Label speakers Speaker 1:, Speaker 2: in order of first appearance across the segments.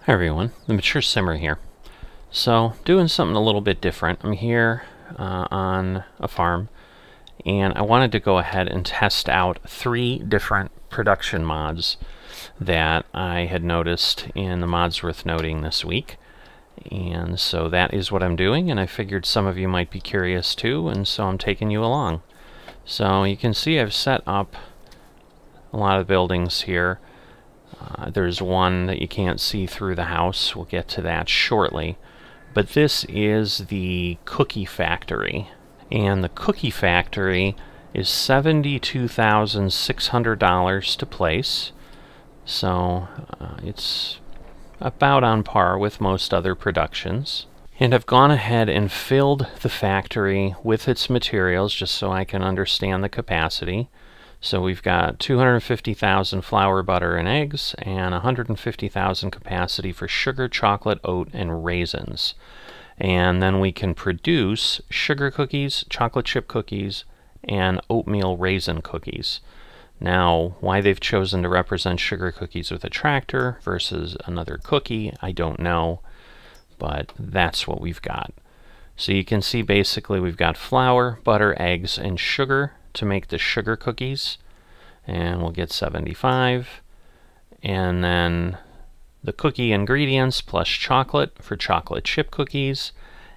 Speaker 1: Hi everyone, the Mature Simmer here. So, doing something a little bit different. I'm here on a farm, and I wanted to go ahead and test out 3 different production mods that I had noticed in the Mods Worth Noting this week. And so that is what I'm doing, and I figured some of you might be curious too, and so I'm taking you along. So you can see I've set up a lot of buildings here. There's one that you can't see through the house. We'll get to that shortly. But this is the cookie factory. And the cookie factory is $72,600 to place. So it's about on par with most other productions. And I've gone ahead and filled the factory with its materials just so I can understand the capacity. So we've got 250,000 flour, butter, and eggs, and 150,000 capacity for sugar, chocolate, oat, and raisins. And then we can produce sugar cookies, chocolate chip cookies, and oatmeal raisin cookies. Now, why they've chosen to represent sugar cookies with a tractor versus another cookie, I don't know, but that's what we've got. So you can see basically we've got flour, butter, eggs, and sugar to make the sugar cookies, and we'll get 75, and then the cookie ingredients plus chocolate for chocolate chip cookies,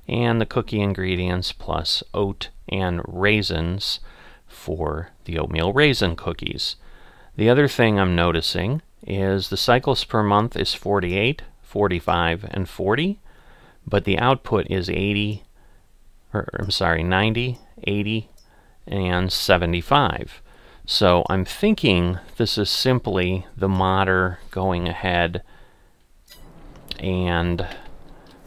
Speaker 1: and the cookie ingredients plus oat and raisins for the oatmeal raisin cookies. The other thing I'm noticing is the cycles per month is 48, 45, and 40, but the output is 90, 80, and 75. So I'm thinking this is simply the modder going ahead and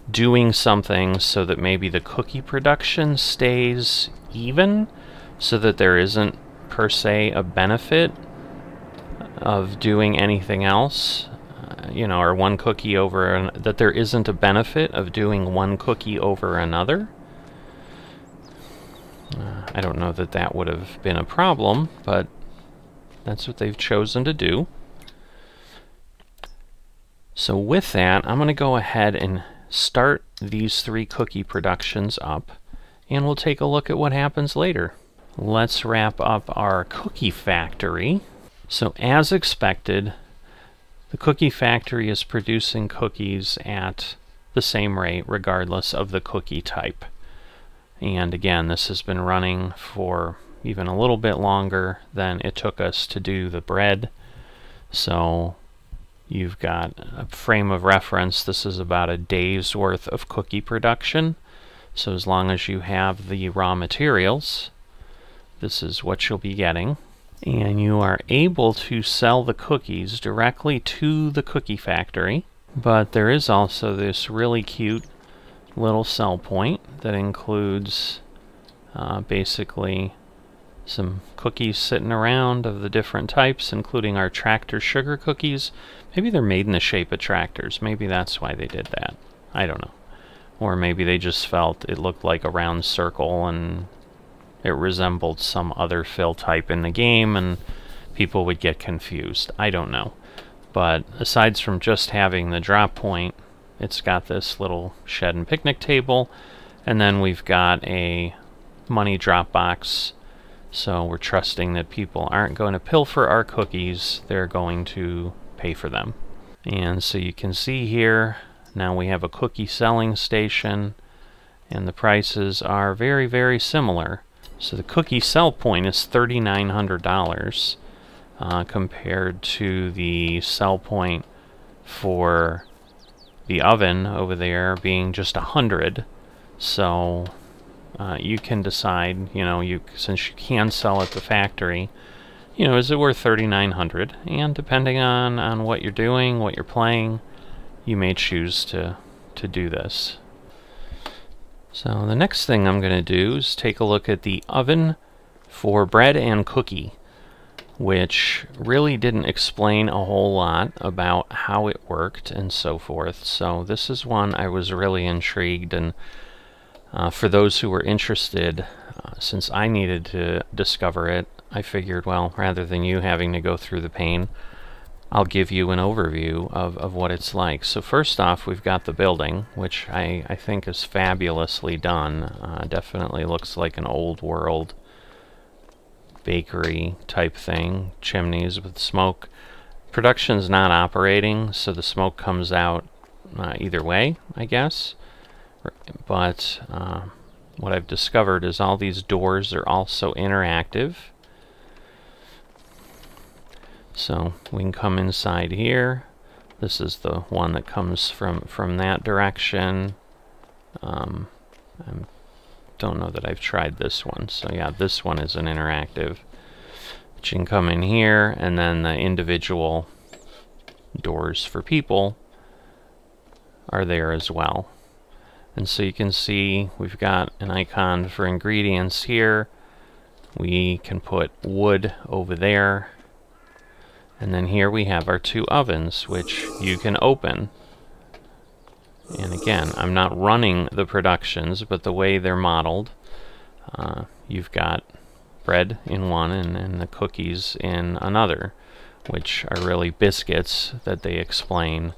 Speaker 1: doing something so that maybe the cookie production stays even, so that there isn't per se a benefit of doing anything else, or one cookie over, that there isn't a benefit of doing one cookie over another. I don't know that that would have been a problem, but that's what they've chosen to do. So with that, I'm going to go ahead and start these 3 cookie productions up, and we'll take a look at what happens later. Let's wrap up our cookie factory. So as expected, the cookie factory is producing cookies at the same rate regardless of the cookie type. And again, this has been running for even a little bit longer than it took us to do the bread. So you've got a frame of reference. This is about a day's worth of cookie production. So as long as you have the raw materials, this is what you'll be getting. And you are able to sell the cookies directly to the cookie factory. But there is also this really cute little sell point that includes basically some cookies sitting around of the different types, including our tractor sugar cookies. Maybe they're made in the shape of tractors. Maybe that's why they did that. I don't know. Or maybe they just felt it looked like a round circle and it resembled some other fill type in the game and people would get confused. I don't know. But aside from just having the drop point, it's got this little shed and picnic table, and then we've got a money drop box. So we're trusting that people aren't going to pilfer our cookies, they're going to pay for them. And so you can see here, now we have a cookie selling station, and the prices are very, very similar. So the cookie sell point is $3,900 compared to the sell point for the oven over there being just 100. So you can decide, since you can sell at the factory, is it worth $3,900? And depending on what you're doing, what you're playing, you may choose to do this. So the next thing I'm going to do is take a look at the oven for bread and cookie, which really didn't explain a whole lot about how it worked and so forth. So this is one I was really intrigued, and for those who were interested, since I needed to discover it, I figured, well, rather than you having to go through the pain, I'll give you an overview of what it's like. So first off, we've got the building, which I think is fabulously done. Definitely looks like an old world bakery type thing. Chimneys with smoke. Production's not operating, so the smoke comes out either way, I guess. But what I've discovered is all these doors are also interactive. So we can come inside here. This is the one that comes from that direction. I don't know that I've tried this one. So yeah, this one is an interactive. But you can come in here, and then the individual doors for people are there as well. And so you can see we've got an icon for ingredients here. We can put wood over there. And then here we have our 2 ovens, which you can open. And again, I'm not running the productions, but the way they're modeled, you've got bread in one and the cookies in another, which are really biscuits that they explain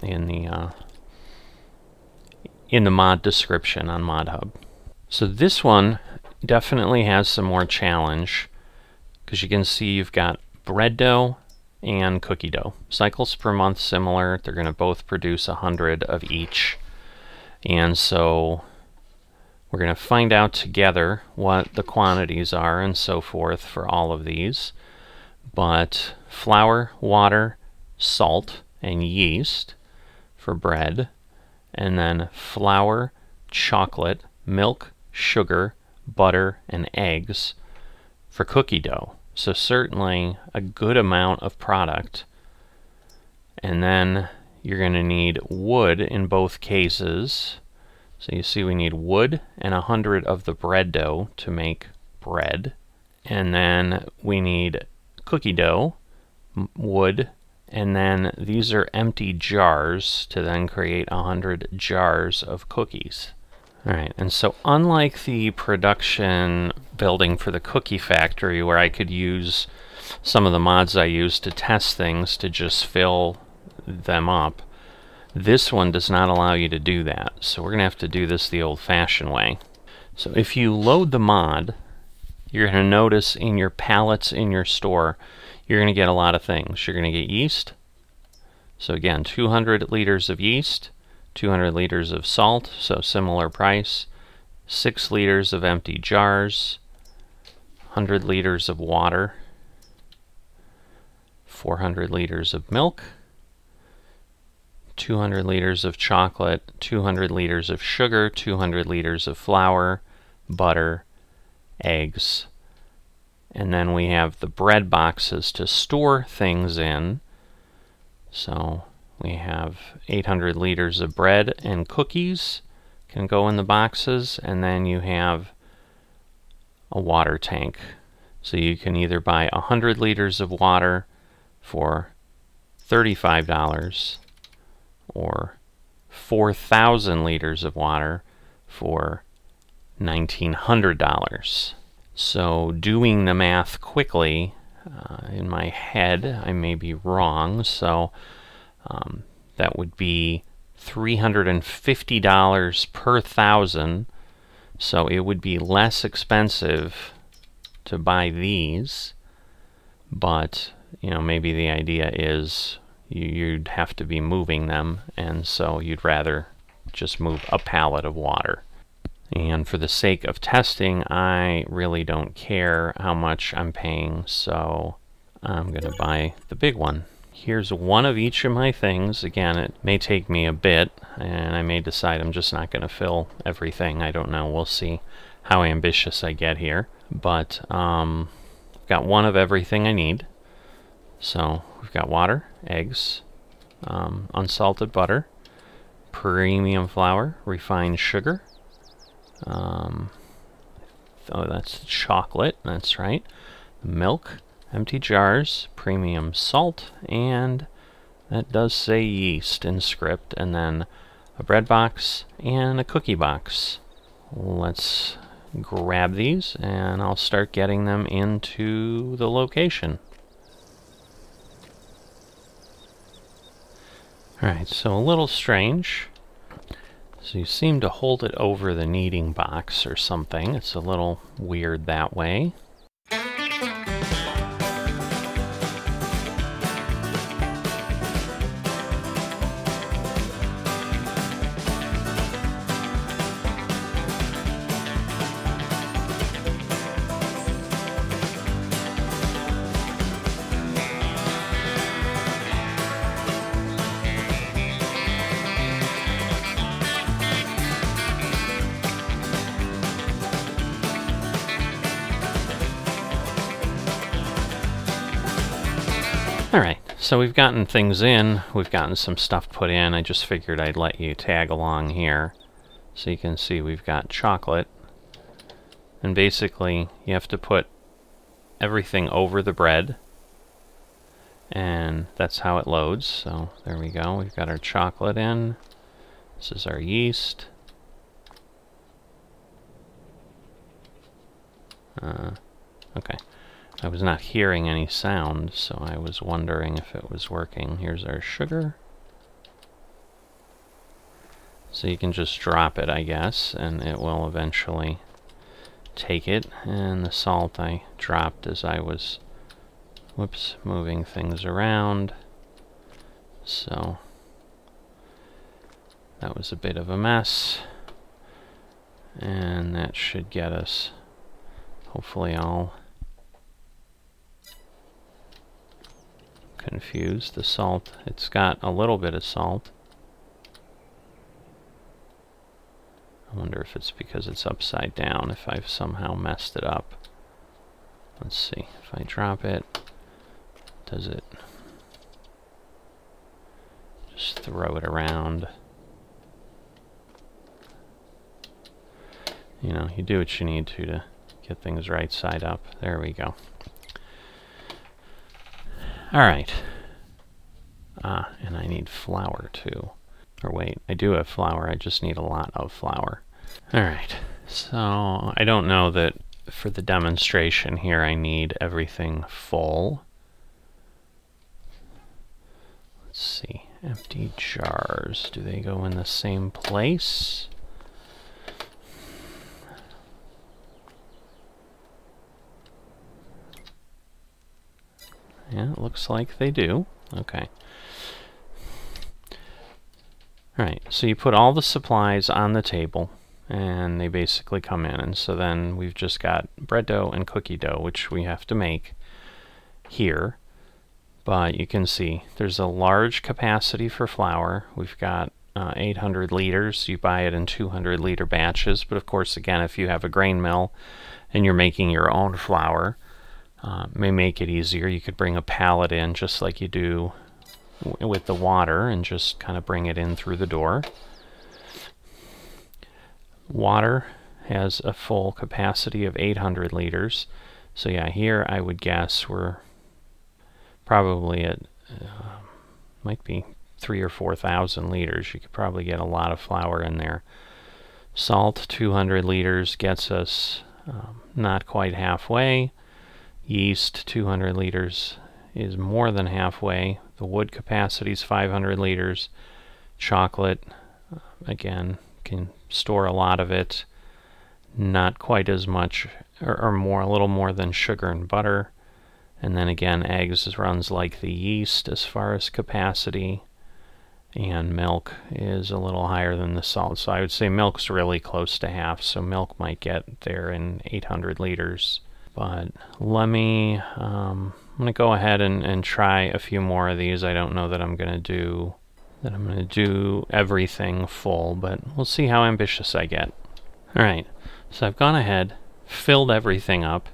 Speaker 1: in the mod description on ModHub. So this one definitely has some more challenge, because you can see you've got bread dough and cookie dough. Cycles per month similar. They're going to both produce 100 of each. And so we're going to find out together what the quantities are and so forth for all of these. But flour, water, salt, and yeast for bread. And then flour, chocolate, milk, sugar, butter, and eggs for cookie dough. So certainly a good amount of product. And then you're going to need wood in both cases. So you see we need wood and 100 of the bread dough to make bread. And then we need cookie dough, wood, and then these are empty jars to then create 100 jars of cookies. Alright, and so unlike the production building for the cookie factory, where I could use some of the mods I use to test things to just fill them up, this one does not allow you to do that. So we're going to have to do this the old-fashioned way. So if you load the mod, you're going to notice in your pallets in your store, you're going to get a lot of things. You're going to get yeast. So again, 200 liters of yeast. 200 liters of salt, so similar price, 6 liters of empty jars, 100 liters of water, 400 liters of milk, 200 liters of chocolate, 200 liters of sugar, 200 liters of flour, butter, eggs, and then we have the bread boxes to store things in. So we have 800 liters of bread and cookies can go in the boxes, and then you have a water tank. So you can either buy 100 liters of water for $35 or 4,000 liters of water for $1,900. So doing the math quickly, in my head, I may be wrong, so that would be $350 per 1,000, so it would be less expensive to buy these, but you know, maybe the idea is you'd have to be moving them, and so you'd rather just move a pallet of water. And for the sake of testing, I really don't care how much I'm paying, so I'm going to buy the big one. Here's one of each of my things. Again, it may take me a bit, and I may decide I'm just not going to fill everything. I don't know. We'll see how ambitious I get here. But I've got one of everything I need. So we've got water, eggs, unsalted butter, premium flour, refined sugar. Oh, that's chocolate. That's right. Milk. Empty jars, premium salt, and that does say yeast in script, and then a bread box and a cookie box. Let's grab these and I'll start getting them into the location. Alright, so a little strange. So you seem to hold it over the kneading box or something. It's a little weird that way. Alright, so we've gotten things in, we've gotten some stuff put in. I just figured I'd let you tag along here. So you can see we've got chocolate. And basically, you have to put everything over the bread. And that's how it loads. So there we go, we've got our chocolate in. This is our yeast. Okay. I was not hearing any sound, so I was wondering if it was working. Here's our sugar. So you can just drop it, I guess, and it will eventually take it. And the salt I dropped as I was, whoops, moving things around. So that was a bit of a mess. And that should get us, hopefully, all confused. The salt, it's got a little bit of salt. I wonder if it's because it's upside down, if I've somehow messed it up. Let's see, if I drop it, does it just throw it around? You know, you do what you need to get things right side up. There we go. Alright. And I need flour too. Or wait, I do have flour, I just need a lot of flour. Alright, so I don't know that for the demonstration here I need everything full. Let's see, empty jars, do they go in the same place? Yeah, it looks like they do. Okay. Alright, so you put all the supplies on the table, and they basically come in. And so then we've just got bread dough and cookie dough, which we have to make here. But you can see there's a large capacity for flour. We've got 800 liters. You buy it in 200 liter batches. But of course, again, if you have a grain mill and you're making your own flour, may make it easier. You could bring a pallet in just like you do with the water and just kind of bring it in through the door. Water has a full capacity of 800 liters. So yeah, here I would guess we're probably at, might be 3,000 or 4,000 liters. You could probably get a lot of flour in there. Salt, 200 liters, gets us not quite halfway. Yeast, 200 liters, is more than halfway. The wood capacity is 500 liters. Chocolate, again, can store a lot of it. Not quite as much, or more, a little more than sugar and butter. And then again, eggs runs like the yeast as far as capacity. And milk is a little higher than the salt. So I would say milk's really close to half. So milk might get there in 800 liters. But let me, I'm going to go ahead and try a few more of these. I don't know that I'm going to do everything full, but we'll see how ambitious I get. Alright, so I've gone ahead, filled everything up.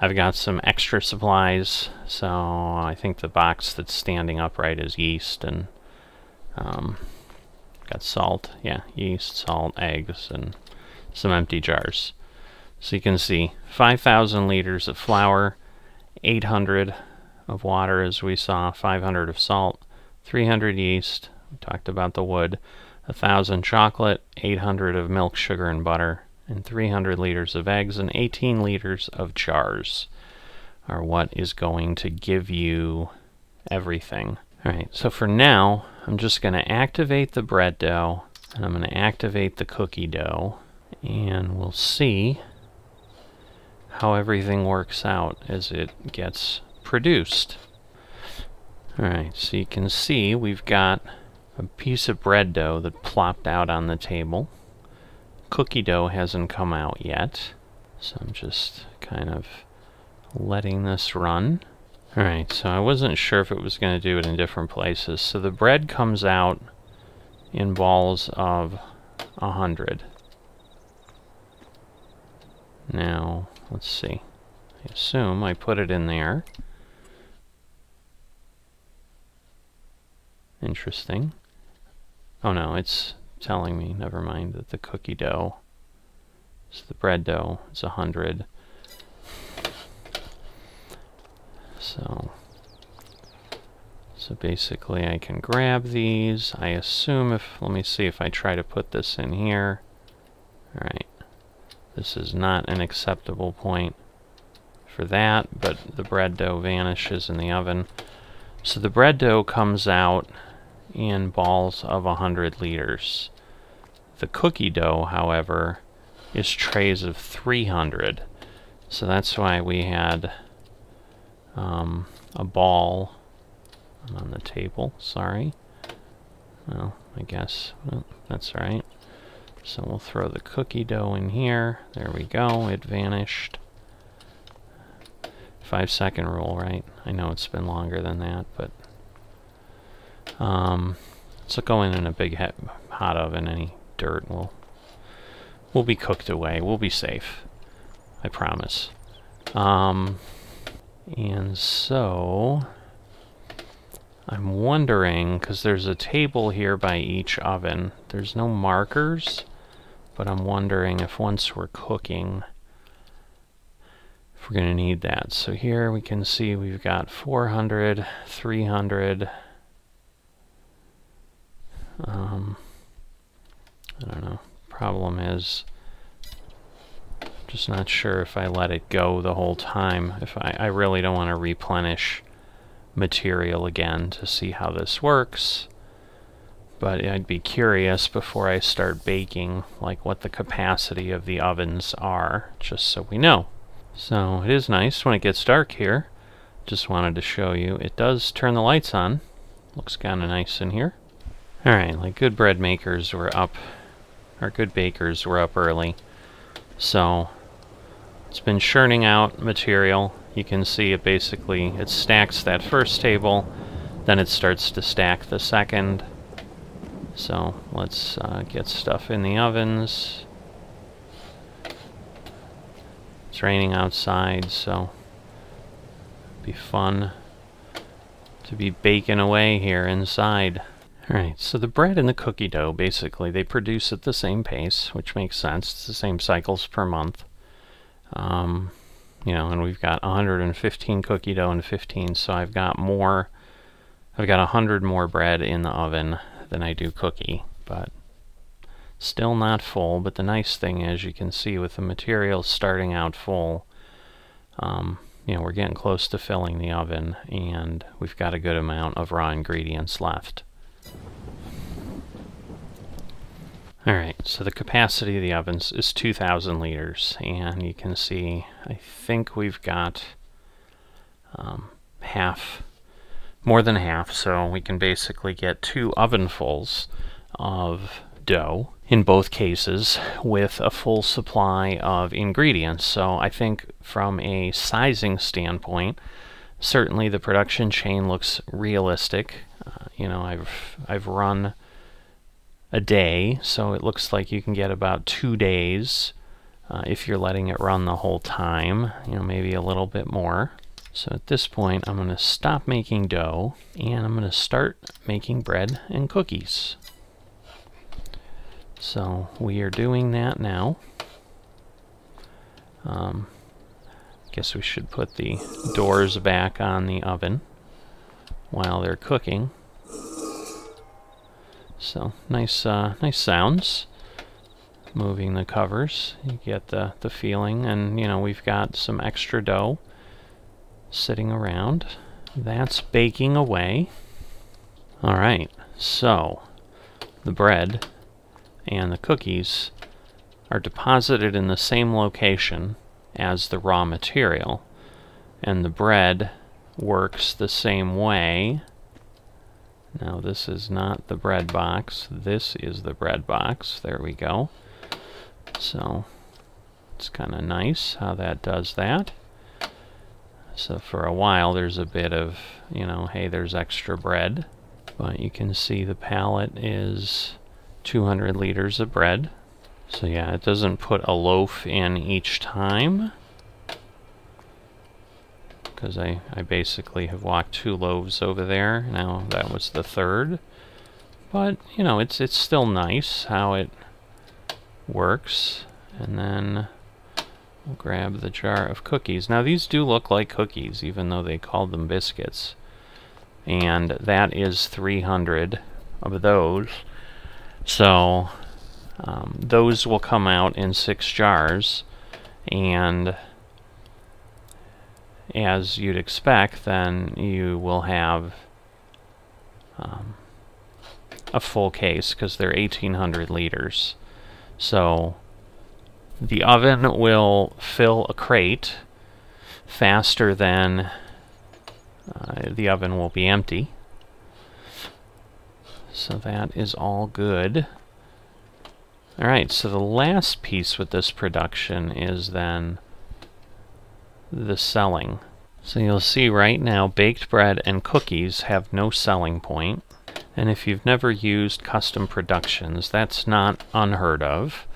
Speaker 1: I've got some extra supplies, so I think the box that's standing upright is yeast, and got salt, yeah, yeast, salt, eggs, and some empty jars. So you can see 5,000 liters of flour, 800 of water as we saw, 500 of salt, 300 yeast, we talked about the wood, 1,000 chocolate, 800 of milk, sugar, and butter, and 300 liters of eggs, and 18 liters of jars are what is going to give you everything. Alright, so for now, I'm just going to activate the bread dough, and I'm going to activate the cookie dough, and we'll see how everything works out as it gets produced. Alright, so you can see we've got a piece of bread dough that plopped out on the table. Cookie dough hasn't come out yet, so I'm just kind of letting this run. Alright, so I wasn't sure if it was going to do it in different places. So the bread comes out in balls of 100. Now, let's see. I assume I put it in there. Interesting. Oh no, it's telling me, never mind, that the cookie dough, so the bread dough is 100. So basically I can grab these. I assume let me see if I try to put this in here. Alright. This is not an acceptable point for that, but the bread dough vanishes in the oven. So the bread dough comes out in balls of 100 liters. The cookie dough, however, is trays of 300. So that's why we had a ball on the table. Sorry. Well, I guess that's all right. So we'll throw the cookie dough in here. There we go. It vanished. 5-second rule, right? I know it's been longer than that, but so go in a big hot oven. Any dirt will be cooked away. We'll be safe. I promise. And so I'm wondering, because there's a table here by each oven. There's no markers, but I'm wondering if once we're cooking, if we're going to need that. So here we can see we've got 400, 300. I don't know. Problem is, I'm just not sure if I let it go the whole time. If I really don't want to replenish material again to see how this works. But I'd be curious before I start baking, like what the capacity of the ovens are, just so we know. So it is nice when it gets dark here. Just wanted to show you. It does turn the lights on. Looks kind of nice in here. Alright, like good bread makers were up, or good bakers were up early. So it's been churning out material. You can see it basically, it stacks that first table, then it starts to stack the second. So let's get stuff in the ovens. It's raining outside, so it'll be fun to be baking away here inside. Alright, so the bread and the cookie dough, basically, they produce at the same pace, which makes sense. It's the same cycles per month. You know, and we've got 115 cookie dough and 15, so I've got 100 more bread in the oven than I do cookie, but still not full. But the nice thing is, you can see with the material starting out full, you know, we're getting close to filling the oven, and we've got a good amount of raw ingredients left. Alright, so the capacity of the ovens is 2,000 liters, and you can see, I think we've got more than half, so we can basically get 2 ovenfuls of dough, in both cases, with a full supply of ingredients. So I think from a sizing standpoint, certainly the production chain looks realistic. You know, I've run a day, so it looks like you can get about 2 days if you're letting it run the whole time, you know, maybe a little bit more. So at this point I'm going to stop making dough, and I'm going to start making bread and cookies. So we are doing that now. Guess we should put the doors back on the oven while they're cooking. So nice sounds. Moving the covers, you get the feeling, and you know, we've got some extra dough sitting around. That's baking away. Alright, So the bread and the cookies are deposited in the same location as the raw material, and the bread works the same way. Now this is not the bread box, this is the bread box. There we go. So it's kind of nice how that does that. So for a while there's a bit of, you know, hey, there's extra bread, but you can see the pallet is 200 liters of bread. So yeah, it doesn't put a loaf in each time, because I basically have walked 2 loaves over there. Now that was the 3rd. But, you know, it's still nice how it works. And then we'll grab the jar of cookies. Now these do look like cookies, even though they called them biscuits. And that is 300 of those. So those will come out in 6 jars, and as you'd expect, then you will have a full case, because they're 1,800 liters. So the oven will fill a crate faster than the oven will be empty. So that is all good. Alright, so the last piece with this production is then the selling. So you'll see right now baked bread and cookies have no selling point. And if you've never used custom productions, that's not unheard of,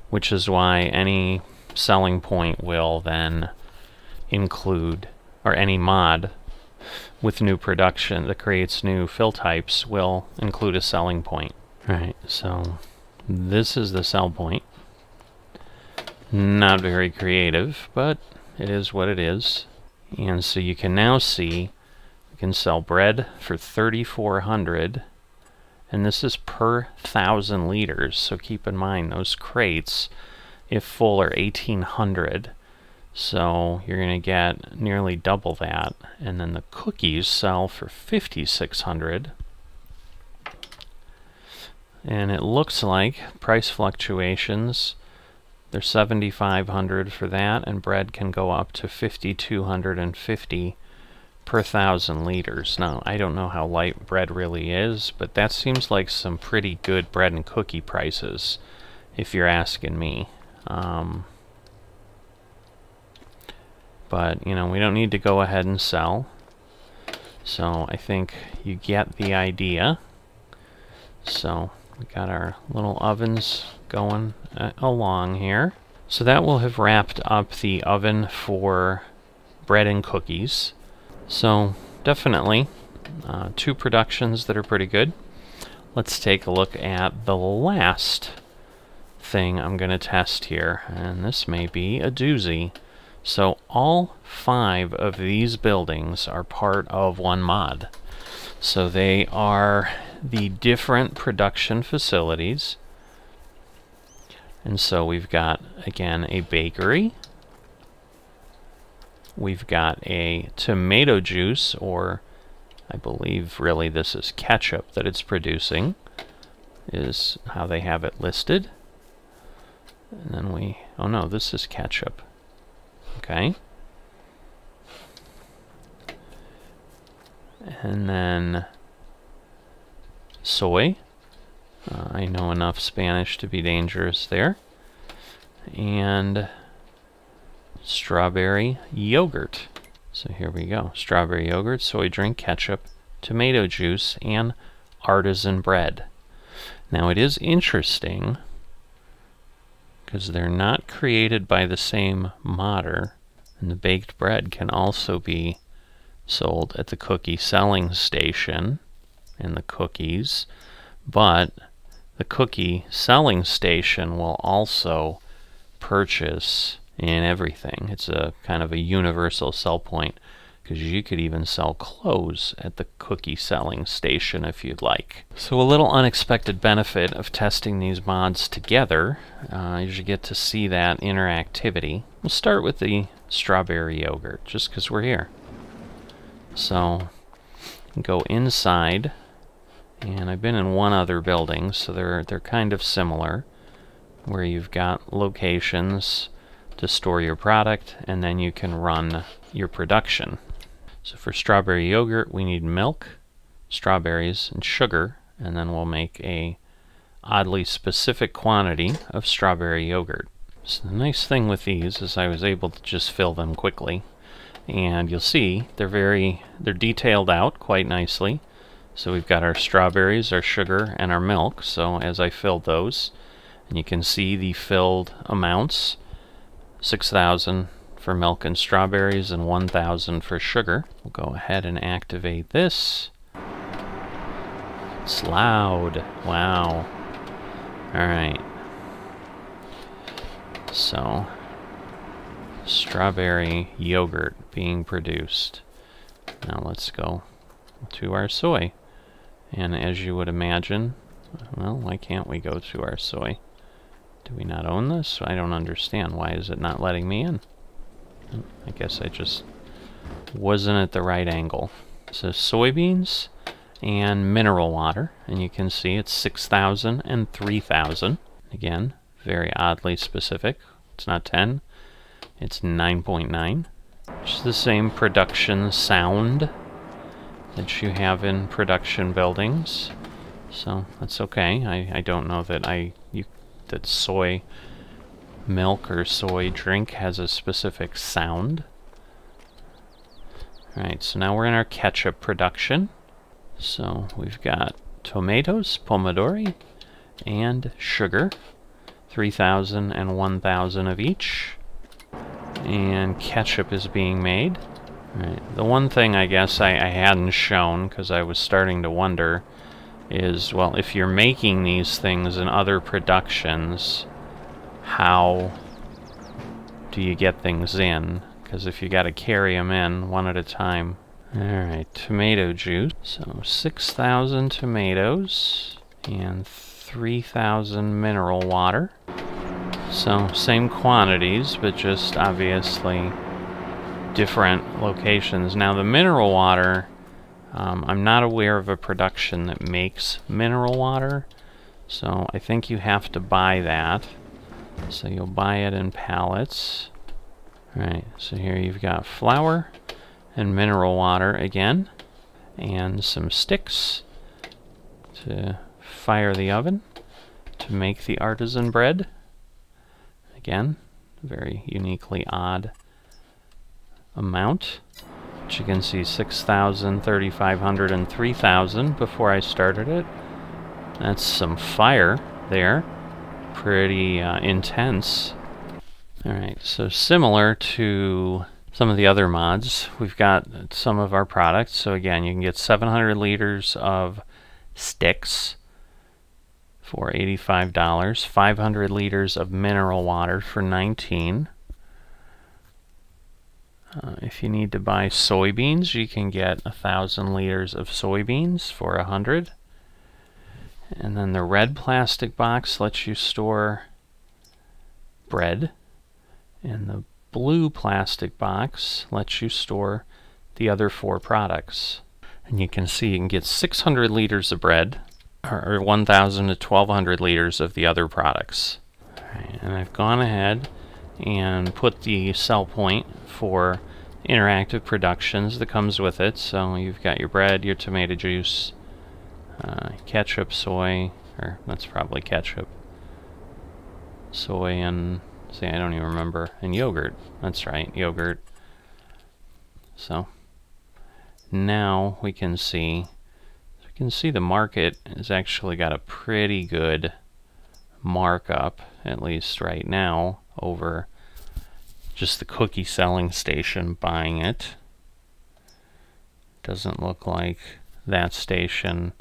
Speaker 1: which is why any selling point will then include, or any mod with new production that creates new fill types will include a selling point. Alright, so this is the sell point. Not very creative, but it is what it is. And so you can now see you can sell bread for 3,400, and this is per 1,000 liters. So keep in mind those crates, if full, are 1,800. So you're going to get nearly double that. And then the cookies sell for 5,600. And it looks like price fluctuations, they're 7,500 for that, and bread can go up to 5,250 per 1,000 liters. Now, I don't know how light bread really is, but that seems like some pretty good bread and cookie prices, if you're asking me. But, you know, we don't need to go ahead and sell. So I think you get the idea. So we got our little ovens going along here. So that will have wrapped up the oven for bread and cookies. So definitely 2 productions that are pretty good. Let's take a look at the last thing I'm going to test here, and this may be a doozy. So all 5 of these buildings are part of one mod. So they are the different production facilities. And so we've got, again, a bakery. We've got a tomato juice, or I believe really this is ketchup that it's producing, is how they have it listed. And then oh no, this is ketchup. Okay. And then soy. I know enough Spanish to be dangerous there. And strawberry yogurt. So here we go. Strawberry yogurt, soy drink, ketchup, tomato juice, and artisan bread. Now it is interesting because they're not created by the same modder, and the baked bread can also be sold at the cookie selling station and the cookies, but the cookie selling station will also purchase in everything. It's a kind of a universal sell point, because you could even sell clothes at the cookie selling station if you'd like. So a little unexpected benefit of testing these mods together is you get to see that interactivity. We'll start with the strawberry yogurt, just because we're here. So go inside, And I've been in one other building, so they're kind of similar, where you've got locations to store your product, and then you can run your production. So for strawberry yogurt, we need milk, strawberries, and sugar, and then we'll make a oddly specific quantity of strawberry yogurt. So the nice thing with these is I was able to just fill them quickly, and you'll see they're detailed out quite nicely. So we've got our strawberries, our sugar, and our milk. So as I filled those, and you can see the filled amounts, 6,000 for milk and strawberries and 1,000 for sugar. We'll go ahead and activate this. It's loud. Wow. Alright. So, strawberry yogurt being produced. Now let's go to our soy. And as you would imagine, well, why can't we go to our soy? Do we not own this? I don't understand. Why is it not letting me in? I guess I just wasn't at the right angle. So soybeans and mineral water, and you can see it's 6,000 and 3,000. Again, very oddly specific. It's not 10, it's 9.9. Which is the same production sound that you have in production buildings. So that's okay. I don't know that that soy milk or soy drink has a specific sound. Alright, so now we're in our ketchup production. So we've got tomatoes, pomodori, and sugar. 3,000 and 1,000 of each. And ketchup is being made. Alright, the one thing I guess I hadn't shown, because I was starting to wonder, is, well, if you're making these things in other productions, how do you get things in? Because if you got to carry them in one at a time. Alright, tomato juice. So 6,000 tomatoes and 3,000 mineral water. So same quantities, but just obviously different locations. Now the mineral water, I'm not aware of a production that makes mineral water, so I think you have to buy that. So you'll buy it in pallets. Alright, so here you've got flour and mineral water again, and some sticks to fire the oven to make the artisan bread. Again, very uniquely odd amount. But you can see 6,000, 3,500, and 3,000 before I started it. That's some fire there. Pretty intense. Alright, so similar to some of the other mods, we've got some of our products. So again, you can get 700 liters of sticks for $85, 500 liters of mineral water for $19. If you need to buy soybeans, you can get 1,000 liters of soybeans for $100. And then the red plastic box lets you store bread, and the blue plastic box lets you store the other 4 products. And you can see you can get 600 liters of bread, or 1,000 to 1,200 liters of the other products. Alright, and I've gone ahead and put the sell point for interactive productions that comes with it. So you've got your bread, your tomato juice, ketchup, soy, or that's probably ketchup, soy, and see, I don't even remember, and yogurt. That's right, yogurt. So now we can see the market has actually got a pretty good markup, at least right now, over just the cookie selling station buying it. Doesn't look like that station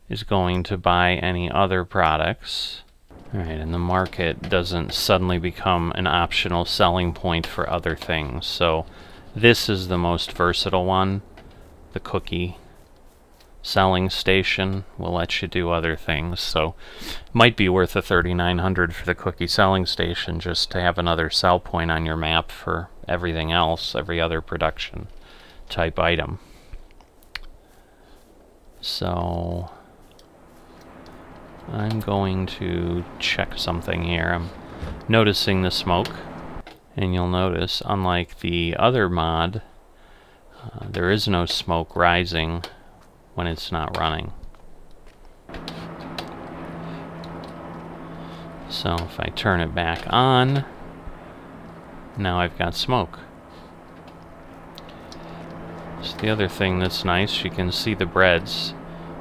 Speaker 1: is going to buy any other products. Alright, and the market doesn't suddenly become an optional selling point for other things. So this is the most versatile one. The cookie selling station will let you do other things. So might be worth a $3,900 for the cookie selling station just to have another sell point on your map for everything else, every other production type item. So I'm going to check something here. I'm noticing the smoke, and you'll notice, unlike the other mod, there is no smoke rising when it's not running. So if I turn it back on, now I've got smoke. So the other thing that's nice, you can see the breads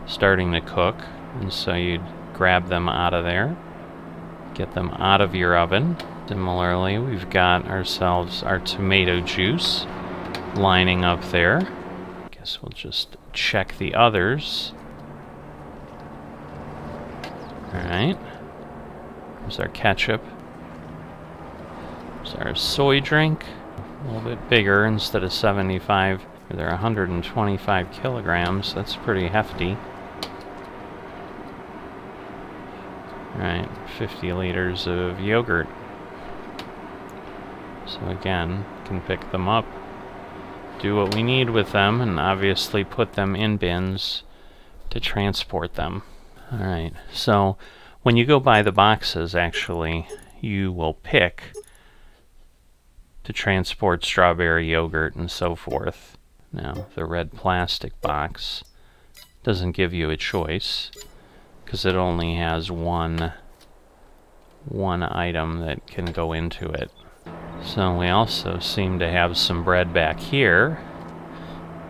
Speaker 1: starting to cook, and so you'd grab them out of there, get them out of your oven. Similarly, we've got ourselves our tomato juice lining up there. Guess we'll just check the others. Alright. There's our ketchup. There's our soy drink. A little bit bigger instead of 75. They're 125 kilograms. That's pretty hefty. Alright, 50 liters of yogurt. So again, can pick them up, do what we need with them, and obviously put them in bins to transport them. Alright, so when you go buy the boxes, actually, you will pick to transport strawberry yogurt and so forth. Now, the red plastic box doesn't give you a choice, because it only has one item that can go into it. So we also seem to have some bread back here.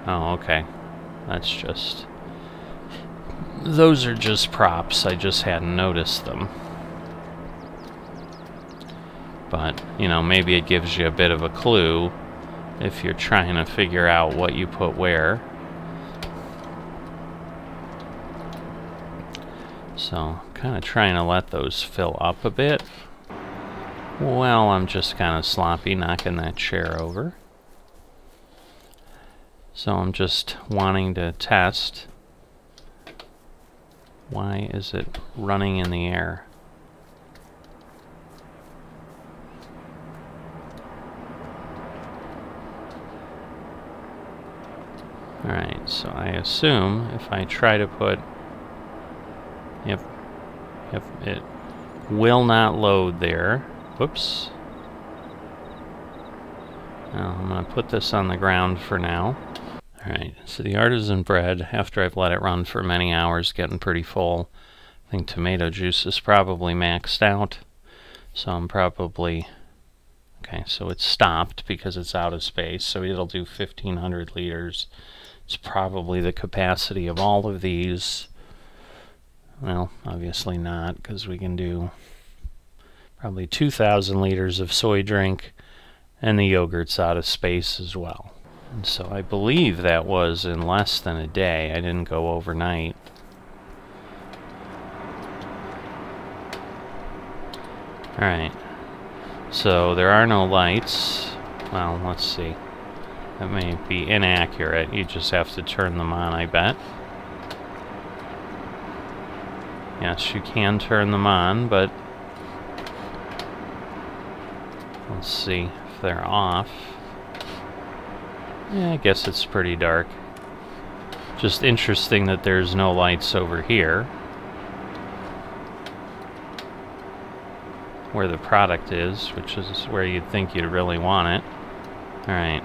Speaker 1: Oh, okay. That's just... Those are just props. I just hadn't noticed them. But, you know, maybe it gives you a bit of a clue if you're trying to figure out what you put where. So, kind of trying to let those fill up a bit. Well, I'm just kind of sloppy knocking that chair over. So I'm just wanting to test. Why is it running in the air? Alright, so I assume if I try to put... Yep, it will not load there. Whoops. Now I'm going to put this on the ground for now. Alright, so the artisan bread, after I've let it run for many hours, getting pretty full. I think tomato juice is probably maxed out. So I'm probably... Okay, so it's stopped because it's out of space, so it'll do 1,500 liters. It's probably the capacity of all of these. Well, obviously not, because we can do probably 2,000 liters of soy drink, and the yogurt's out of space as well. And so I believe that was in less than a day. I didn't go overnight. Alright, so there are no lights. Well, let's see. That may be inaccurate. You just have to turn them on, I bet. Yes, you can turn them on, but let's see if they're off. Yeah, I guess it's pretty dark. Just interesting that there's no lights over here, where the product is, which is where you'd think you'd really want it. Alright.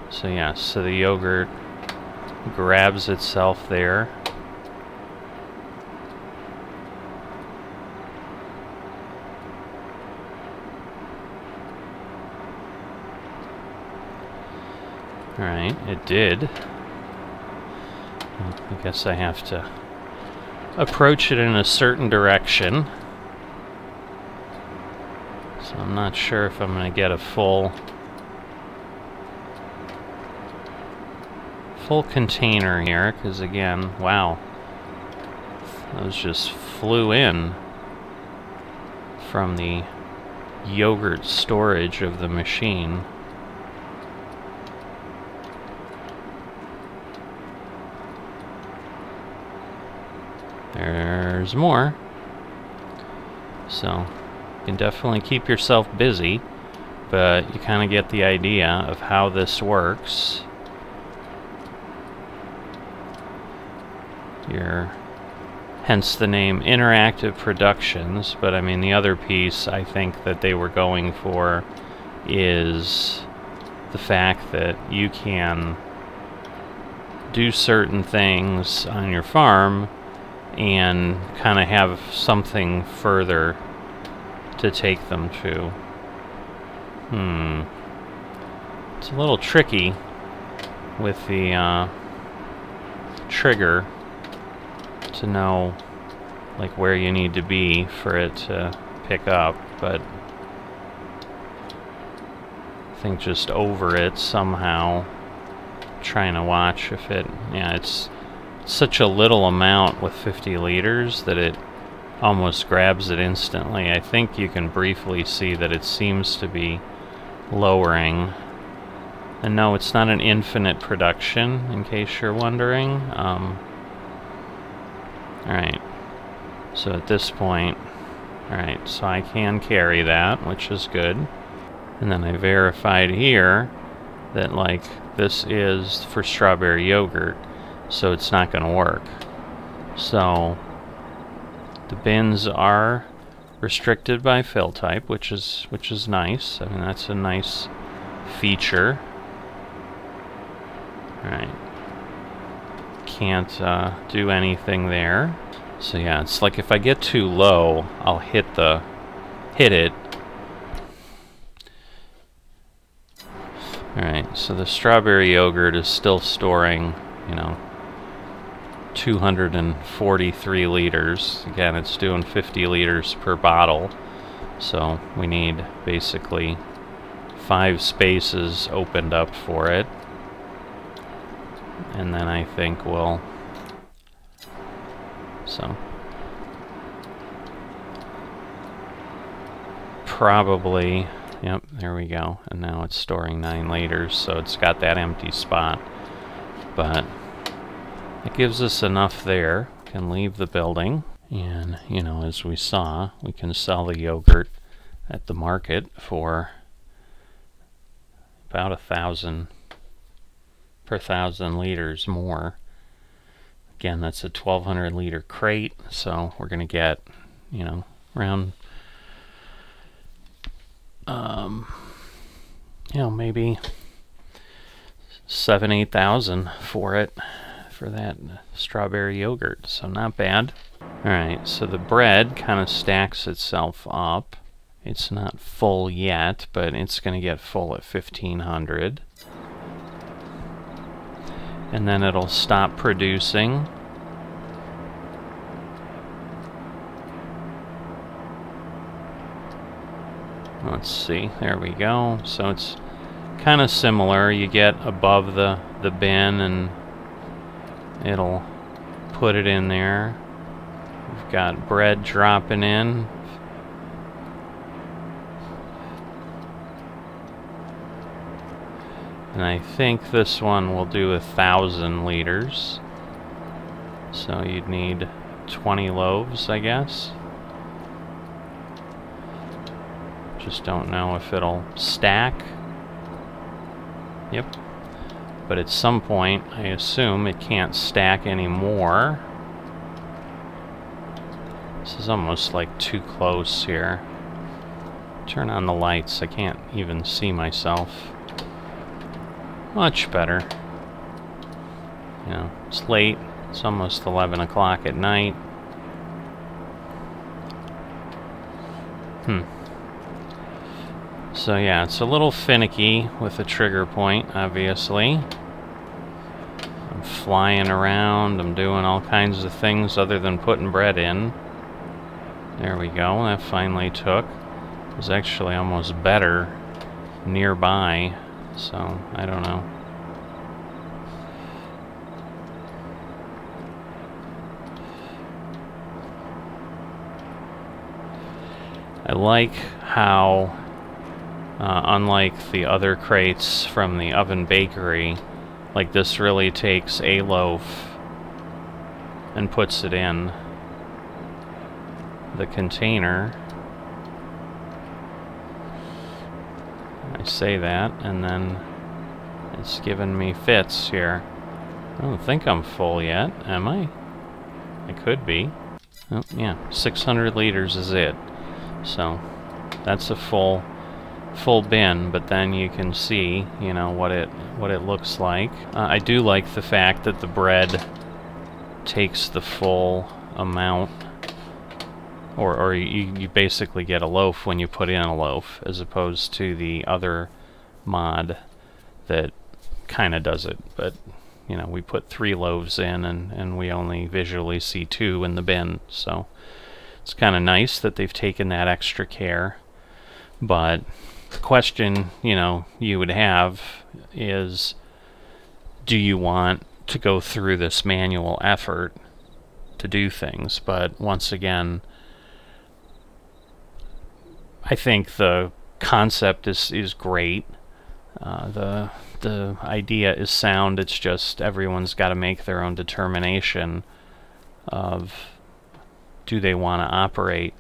Speaker 1: So yes, so the yogurt grabs itself there. Alright, it did. I guess I have to approach it in a certain direction. So I'm not sure if I'm going to get a full container here, because again, wow, those just flew in from the yogurt storage of the machine. There's more. So you can definitely keep yourself busy, but you kind of get the idea of how this works. hence the name Interactive Productions. But I mean, the other piece I think that they were going for is the fact that you can do certain things on your farm and kind of have something further to take them to. It's a little tricky with the trigger to know like where you need to be for it to pick up, but I think just over it somehow, trying to watch if it, yeah, it's such a little amount with 50 liters that it almost grabs it instantly. I think you can briefly see that it seems to be lowering. And no, it's not an infinite production, in case you're wondering. Alright, so at this point, alright, so I can carry that, which is good. And then I verified here that, like, this is for strawberry yogurt, so it's not going to work. So the bins are restricted by fill type, which is nice. I mean, that's a nice feature. Alright. Can't do anything there. So yeah, it's like if I get too low, I'll hit it. Alright, so the strawberry yogurt is still storing, you know, 243 liters. Again, it's doing 50 liters per bottle. So we need basically 5 spaces opened up for it. And then I think we'll... So... probably... Yep, there we go. And now it's storing 9 liters, so it's got that empty spot. But it gives us enough there. We can leave the building. And, you know, as we saw, we can sell the yogurt at the market for about 1,000 per 1,000 liters more. Again, that's a 1,200 liter crate, so we're going to get, you know, around, you know, maybe 7,000-8,000 for it, for that strawberry yogurt, so not bad. Alright, so the bread kind of stacks itself up. It's not full yet, but it's going to get full at 1,500. And then it'll stop producing. Let's see, there we go. So it's kind of similar. You get above the bin and it'll put it in there. We've got bread dropping in. And I think this one will do 1,000 liters. So you'd need 20 loaves, I guess. Just don't know if it'll stack. Yep. But at some point, I assume it can't stack anymore. This is almost like too close here. Turn on the lights. I can't even see myself. Much better. You know, it's late. It's almost 11 o'clock at night. So yeah, it's a little finicky with the trigger point, obviously. I'm flying around, I'm doing all kinds of things other than putting bread in. There we go, that finally took. It was actually almost better nearby, so I don't know. I like how unlike the other crates from the Oven Bakery, like this really takes a loaf and puts it in the container. I say that, and then it's giving me fits here. I don't think I'm full yet, am I? It could be. Oh, yeah, 600 liters is it. So that's a full bin, but then you can see, you know, what it looks like. I do like the fact that the bread takes the full amount, or you basically get a loaf when you put in a loaf, as opposed to the other mod that kind of does it. But you know, we put 3 loaves in, and we only visually see 2 in the bin, so it's kind of nice that they've taken that extra care. But the question, you know, you would have is, do you want to go through this manual effort to do things? But once again, I think the concept is great. The idea is sound. It's just everyone's got to make their own determination of, do they want to operate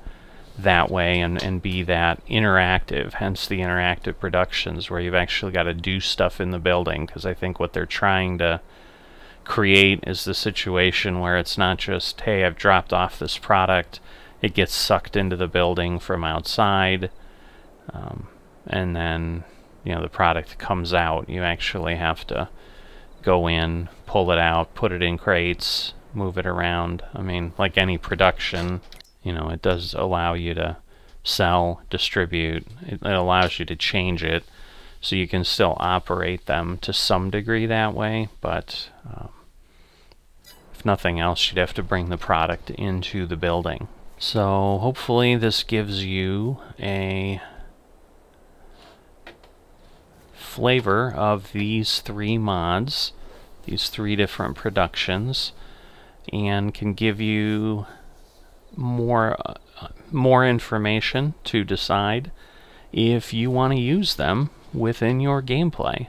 Speaker 1: that way and be that interactive, hence the interactive productions, where you've actually got to do stuff in the building. Because I think what they're trying to create is the situation where it's not just, hey, I've dropped off this product, it gets sucked into the building from outside, and then, you know, the product comes out. You actually have to go in, pull it out, put it in crates, move it around. I mean, like any production, you know, it does allow you to sell, distribute. It allows you to change it, so you can still operate them to some degree that way. But if nothing else, you'd have to bring the product into the building. So hopefully this gives you a flavor of these 3 mods, these 3 different productions, and can give you more information to decide if you want to use them within your gameplay.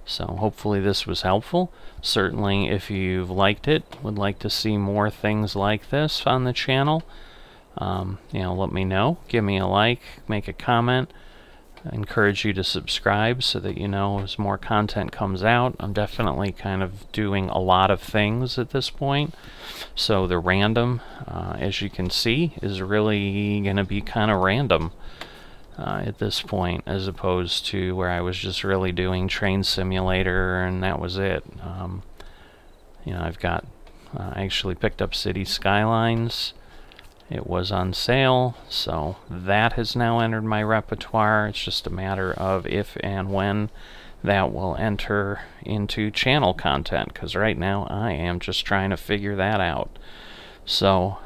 Speaker 1: So hopefully this was helpful. Certainly if you've liked it, would like to see more things like this on the channel, you know, let me know. Give me a like, make a comment. I encourage you to subscribe so that you know as more content comes out. I'm definitely kind of doing a lot of things at this point, so the random, as you can see, is really going to be kind of random at this point, as opposed to where I was just really doing Train Simulator and that was it. You know, I've got I actually picked up City Skylines. It was on sale, so that has now entered my repertoire. It's just a matter of if and when that will enter into channel content, because right now I am just trying to figure that out. So,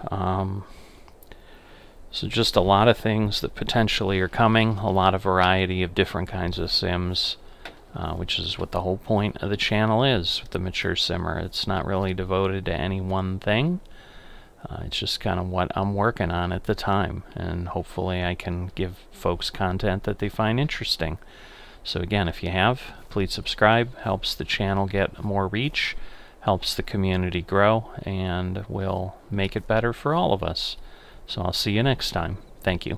Speaker 1: so just a lot of things that potentially are coming, a lot of variety of different kinds of sims, which is what the whole point of the channel is, with the Mature Simmer. It's not really devoted to any one thing. It's just kind of what I'm working on at the time, and hopefully I can give folks content that they find interesting. So again, if you have, please subscribe. Helps the channel get more reach, helps the community grow, and will make it better for all of us. So I'll see you next time. Thank you.